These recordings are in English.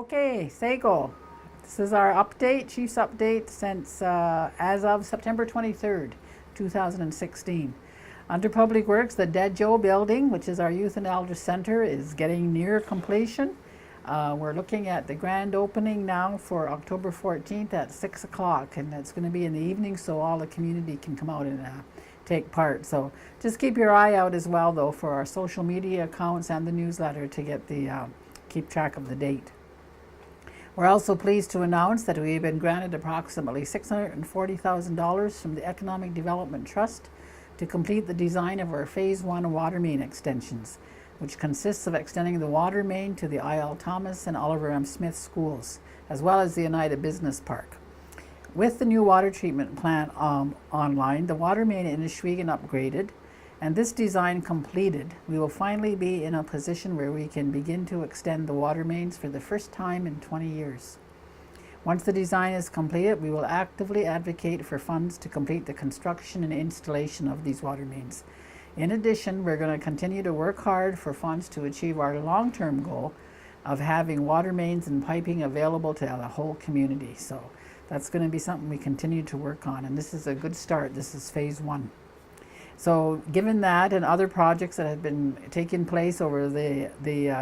Okay, Sago. This is our update, Chief's update since as of September 23rd, 2016. Under Public Works, the Dead Joe building, which is our Youth and Elder Center, is getting near completion. We're looking at the grand opening now for October 14th at 6 o'clock, and it's going to be in the evening so all the community can come out and take part. So just keep your eye out as well, though, for our social media accounts and the newsletter to get the keep track of the date. We're also pleased to announce that we've been granted approximately $640,000 from the Economic Development Trust to complete the design of our Phase 1 water main extensions, which consists of extending the water main to the I.L. Thomas and Oliver M. Smith schools, as well as the United Business Park. With the new water treatment plant online, the water main in Ishwegen upgraded, and this design completed, we will finally be in a position where we can begin to extend the water mains for the first time in 20 years. Once the design is completed, we will actively advocate for funds to complete the construction and installation of these water mains. In addition, we're going to continue to work hard for funds to achieve our long-term goal of having water mains and piping available to the whole community. So that's going to be something we continue to work on, and this is a good start. This is Phase 1. So given that and other projects that have been taking place over the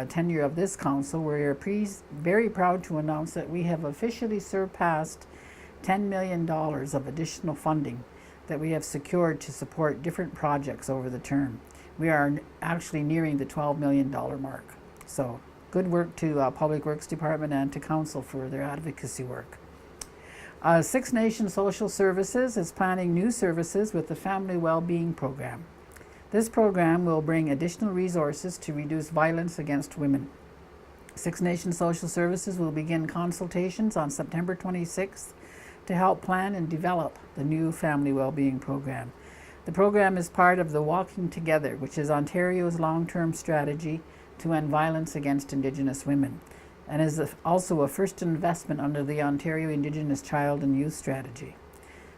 tenure of this council, we're very proud to announce that we have officially surpassed $10 million of additional funding that we have secured to support different projects over the term. We are actually nearing the $12 million mark. So good work to Public Works Department and to Council for their advocacy work. Six Nations Social Services is planning new services with the Family Wellbeing Program. This program will bring additional resources to reduce violence against women. Six Nations Social Services will begin consultations on September 26th to help plan and develop the new Family Wellbeing Program. The program is part of the Walking Together, which is Ontario's long-term strategy to end violence against Indigenous women, and is also a first investment under the Ontario Indigenous Child and Youth Strategy.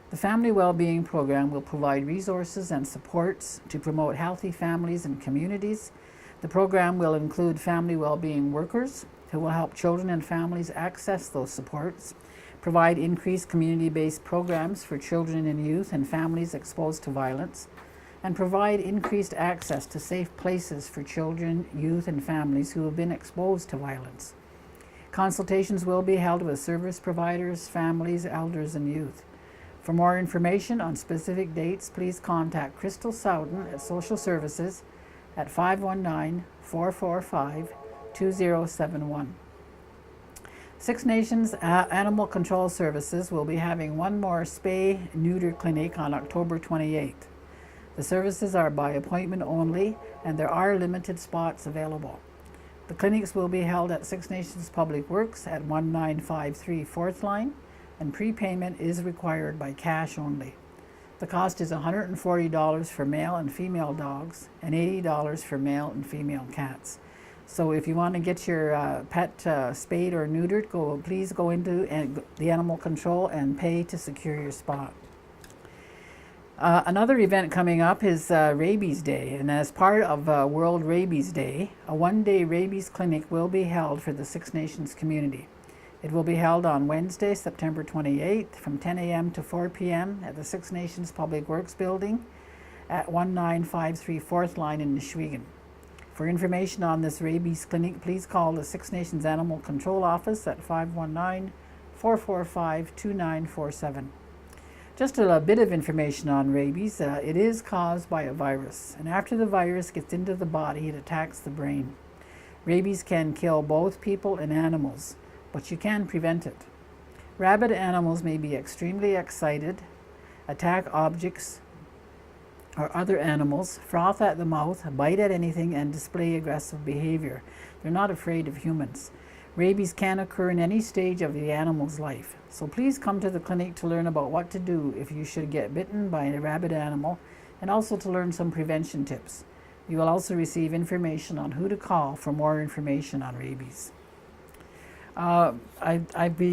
The Family Wellbeing Program will provide resources and supports to promote healthy families and communities. The program will include family wellbeing workers who will help children and families access those supports, provide increased community-based programs for children and youth and families exposed to violence, and provide increased access to safe places for children, youth, and families who have been exposed to violence. Consultations will be held with service providers, families, elders, and youth. For more information on specific dates, please contact Crystal Soudan at Social Services at 519-445-2071. Six Nations Animal Control Services will be having one more spay-neuter clinic on October 28th. The services are by appointment only, and there are limited spots available. The clinics will be held at Six Nations Public Works at 1953 4th Line, and prepayment is required by cash only. The cost is $140 for male and female dogs and $80 for male and female cats. So if you want to get your pet spayed or neutered, please go into the animal control and pay to secure your spot. Another event coming up is Rabies Day, and as part of World Rabies Day, a one-day rabies clinic will be held for the Six Nations community. It will be held on Wednesday, September 28th from 10 a.m. to 4 p.m. at the Six Nations Public Works Building at 1953 4th Line in Ishwegen. For information on this rabies clinic, please call the Six Nations Animal Control Office at 519-445-2947. Just a bit of information on rabies. It is caused by a virus, and after the virus gets into the body, it attacks the brain. Rabies can kill both people and animals, but you can prevent it. Rabid animals may be extremely excited, attack objects or other animals, froth at the mouth, bite at anything, and display aggressive behavior. They're not afraid of humans. Rabies can occur in any stage of the animal's life. So please come to the clinic to learn about what to do if you should get bitten by a rabid animal, and also to learn some prevention tips. You will also receive information on who to call for more information on rabies. I've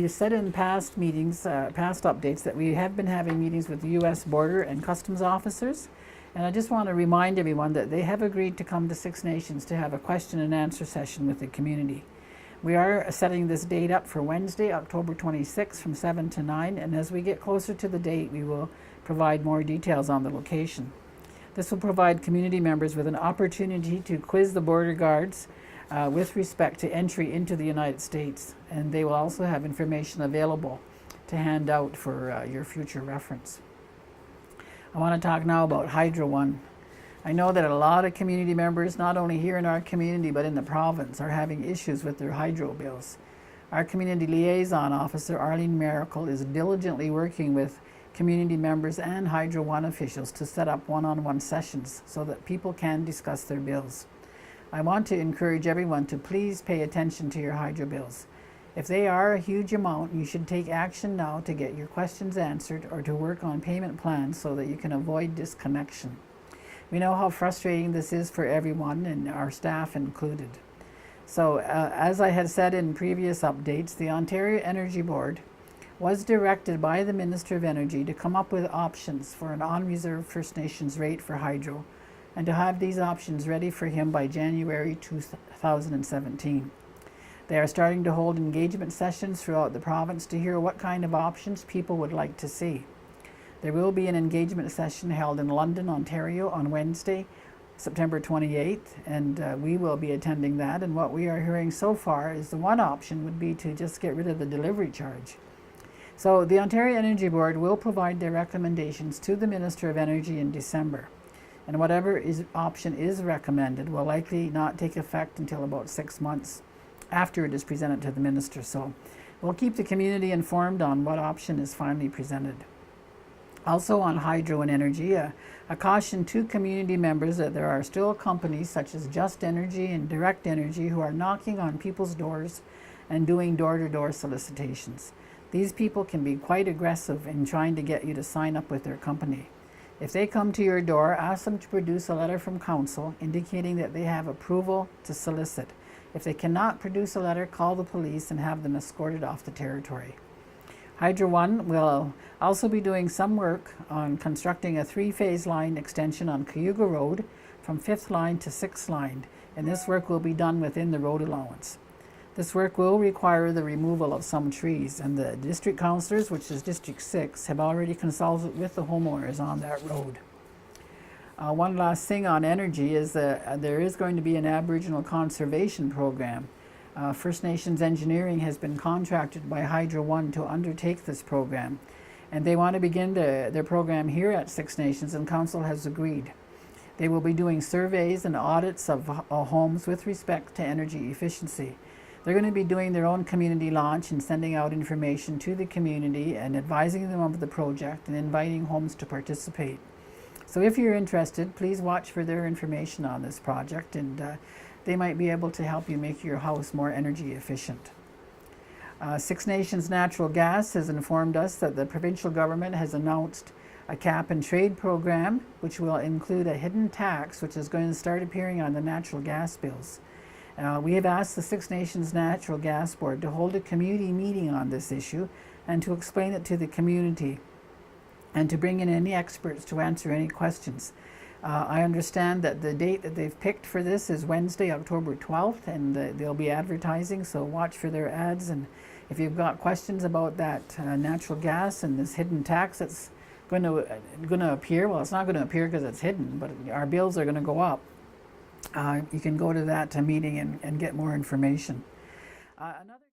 said in past meetings, past updates, that we have been having meetings with the U.S. Border and Customs officers, and I just want to remind everyone that they have agreed to come to Six Nations to have a question and answer session with the community. We are setting this date up for Wednesday, October 26th from 7 to 9, and as we get closer to the date, we will provide more details on the location. This will provide community members with an opportunity to quiz the border guards with respect to entry into the United States, and they will also have information available to hand out for your future reference. I want to talk now about Hydro One. I know that a lot of community members, not only here in our community but in the province, are having issues with their hydro bills. Our community liaison officer, Arlene Miracle, is diligently working with community members and Hydro One officials to set up one-on-one sessions so that people can discuss their bills. I want to encourage everyone to please pay attention to your hydro bills. If they are a huge amount, you should take action now to get your questions answered or to work on payment plans so that you can avoid disconnection. We know how frustrating this is for everyone, and our staff included. So, as I had said in previous updates, the Ontario Energy Board was directed by the Minister of Energy to come up with options for an on-reserve First Nations rate for hydro, and to have these options ready for him by January 2017. They are starting to hold engagement sessions throughout the province to hear what kind of options people would like to see. There will be an engagement session held in London, Ontario on Wednesday, September 28th, and we will be attending that. And what we are hearing so far is the one option would be to just get rid of the delivery charge. So the Ontario Energy Board will provide their recommendations to the Minister of Energy in December. And whatever option is recommended will likely not take effect until about 6 months after it is presented to the Minister. So we'll keep the community informed on what option is finally presented. Also on hydro and energy, a caution to community members that there are still companies such as Just Energy and Direct Energy who are knocking on people's doors and doing door-to-door solicitations. These people can be quite aggressive in trying to get you to sign up with their company. If they come to your door, ask them to produce a letter from council indicating that they have approval to solicit. If they cannot produce a letter, call the police and have them escorted off the territory. Hydro One will also be doing some work on constructing a 3-phase line extension on Cayuga Road from 5th line to 6th line, and this work will be done within the road allowance. This work will require the removal of some trees, and the district councillors, which is District 6, have already consulted with the homeowners on that road. One last thing on energy is that there is going to be an Aboriginal conservation program. First Nations Engineering has been contracted by Hydro One to undertake this program, and they want to begin their program here at Six Nations, and Council has agreed. They will be doing surveys and audits of homes with respect to energy efficiency. They're going to be doing their own community launch and sending out information to the community and advising them of the project and inviting homes to participate. So if you're interested, please watch for their information on this project, and they might be able to help you make your house more energy efficient. Six Nations Natural Gas has informed us that the provincial government has announced a cap and trade program, which will include a hidden tax, which is going to start appearing on the natural gas bills. We have asked the Six Nations Natural Gas Board to hold a community meeting on this issue and to explain it to the community and to bring in any experts to answer any questions. I understand that the date that they've picked for this is Wednesday, October 12th, and they'll be advertising, so watch for their ads. And if you've got questions about that natural gas and this hidden tax that's going to appear, well, it's not going to appear because it's hidden, but our bills are going to go up. You can go to that meeting and get more information. Another